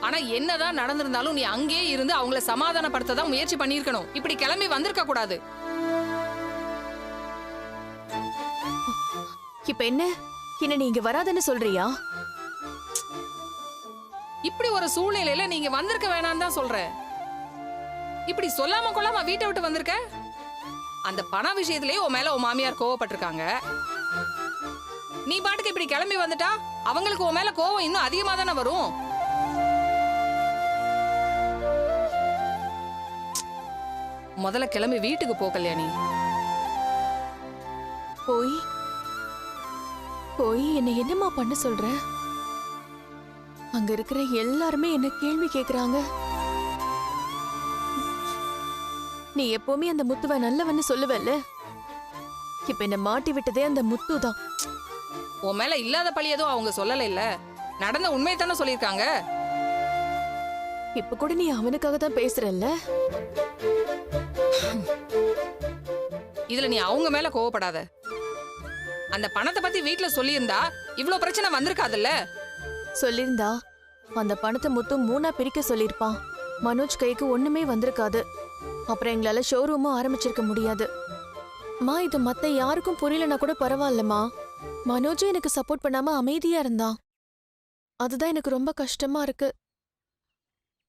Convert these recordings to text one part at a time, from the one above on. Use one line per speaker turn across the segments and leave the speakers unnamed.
ஆனா என்னதான் நடந்திருந்தாலும் நீ அங்கேயே இருந்து அவங்கள சமாதானப்படுத்த தான் முயற்சி பண்ணிருக்கணும். இப்படி கிளம்பி வந்திருக்க கூடாது.
இப்ப என்ன நீங்க வராதன்னு சொல்றியா?
இப்படி ஒரு சூழ்நிலையில நீங்க வந்திருக்க வேணாம்னு தான் சொல்றேன். இப்படி சொல்லாம கொள்ளாம வீட்டை விட்டு வந்திருக்க. அந்த பண விஷயத்திலேயே உன் மேல உன் மாமியார் கோவப்பட்டிருக்காங்க. நீ பாட்டுக்கு இப்படி கிளம்பி வந்துட்டா அவங்களுக்கு உன் மேல கோவம் இன்னும் அதிகமா தானே வரும். முதல்ல கிளம்பி வீட்டுக்கு போ கல்யாணி.
போய் போய் என்ன என்னமா பண்ண சொல்ற? அங்க இருக்கிற எல்லாருமே என்ன கேள்வி கேக்குறாங்க. நீ எப்பவுமே அந்த முத்துவ நல்லவன்னு சொல்லுவல்ல. இப்ப என்ன மாட்டி விட்டதே அந்த முத்து தான்.
உன் மேல இல்லாத பழி எதுவும் அவங்க சொல்லல. இல்ல நடந்த உண்மையை தானே சொல்லியிருக்காங்க.
இப்ப கூட நீ அவனுக்காக தான் பேசுறல்ல.
இதுல நீ அவங்க மேல கோவப்படாத. அந்த பணத்தை பத்தி வீட்டுல சொல்லியிருந்தா இவ்ளோ பிரச்சனை வந்திருக்காதுல்ல.
சொல்லிருந்தா அந்த பணத்தை முத்து 3ஆ பிரிக்க சொல்லிருப்பான். மனோஜ் கைக்கு ஒண்ணுமே வந்திருக்காது. அப்புறம் எங்களால ஷோரூமும் ஆரம்பிச்சிருக்க முடியாது. மா இது மத்த யாருக்கும் புரியலன்னா கூட பரவாயில்லம்மா. மனோஜும் எனக்கு சப்போர்ட் பண்ணாம அமைதியா இருந்தான். அதுதான் எனக்கு ரொம்ப கஷ்டமா இருக்கு.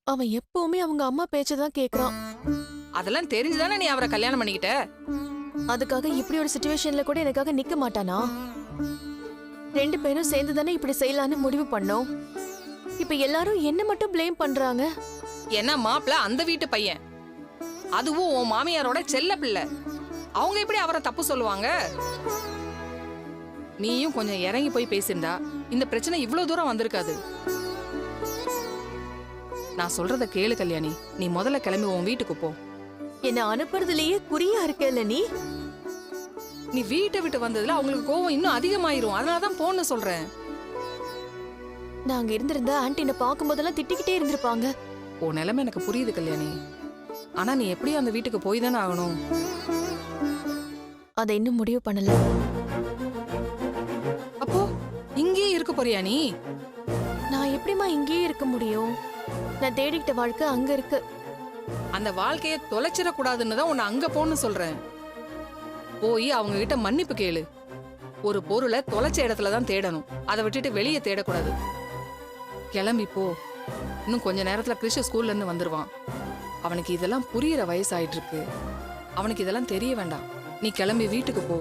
அவன் எப்பவுமே அவங்க அம்மா பேச்சதான் கேக்குறான்.
அதெல்லாம் தெரிஞ்சுதானே நீ அவரை கல்யாணம் பண்ணிக்கிட்ட.
அதுக்காக இப்படி ஒரு சிச்சுவேஷன்ல கூட எனக்காக நிக்க மாட்டானா? 2 பேரும் சேர்ந்து தானே இப்படி செய்யலான்னு முடிவு பண்ணோம். இப்ப எல்லாரும் என்ன மட்டும் ப்ளேம் பண்றாங்க.
என்ன மாப்பிள்ள அந்த வீட்டு பையன், அதுவும் உன் மாமியாரோட செல்ல பிள்ளை. அவங்க எப்படி அவரை தப்பு சொல்லுவாங்க? நீயும் கொஞ்சம் இறங்கி போய் பேசிருந்தா இந்த பிரச்சனை இவ்வளவு தூரம் வந்திருக்காது. நான் சொல்றத கேளு கல்யாணி. நீ முதல்ல கிளம்பி உன் வீட்டுக்கு போ.
என்ன அனுப்புறதுலயே குறியா இருக்கல நீ.
நீ வீட்டை விட்டு வந்ததுல அவங்களுக்கு கோவம் இன்னும் அதிகமாயிரும். அதனாலதான் போன்னு சொல்றேன்.
நாங்க இருந்திருந்தா ஆன்டினை பார்க்கும் போதெல்லாம் திட்டிக்கிட்டே இருந்திருப்பாங்க.
உன் நிலைமை எனக்கு புரியுது கல்யாணி. ஆனா நீ எப்படியும் அந்த வீட்டுக்கு போய் தானே ஆகணும்.
அதை இன்னும் முடிவு பண்ணல.
அப்போ இங்கேயே இருக்க போறியா நீ?
நான் எப்படிமா இங்கேயே இருக்க முடியும்? நான் தேடிக்கிட்ட வாழ்க்கை அங்க இருக்கு.
அந்த வாழ்க்கையை தொலைச்சிடக்கூடாதுன்னு தான் உன்னை அங்க போன்னு சொல்றேன். போய் அவங்க கிட்ட மன்னிப்பு கேளு. ஒரு பொருளை தொலைச்ச இடத்துல தான் தேடணும். அதை விட்டுட்டு வெளியே தேடக்கூடாது. கிளம்பி போ. இன்னும் கொஞ்ச நேரத்துல கிறிஷ் ஸ்கூல்ல இருந்து வந்துருவான். அவனுக்கு இதெல்லாம் புரியுற வயசாயிட்டு இருக்கு. அவனுக்கு இதெல்லாம் தெரிய வேண்டாம். நீ கிளம்பி வீட்டுக்கு போ.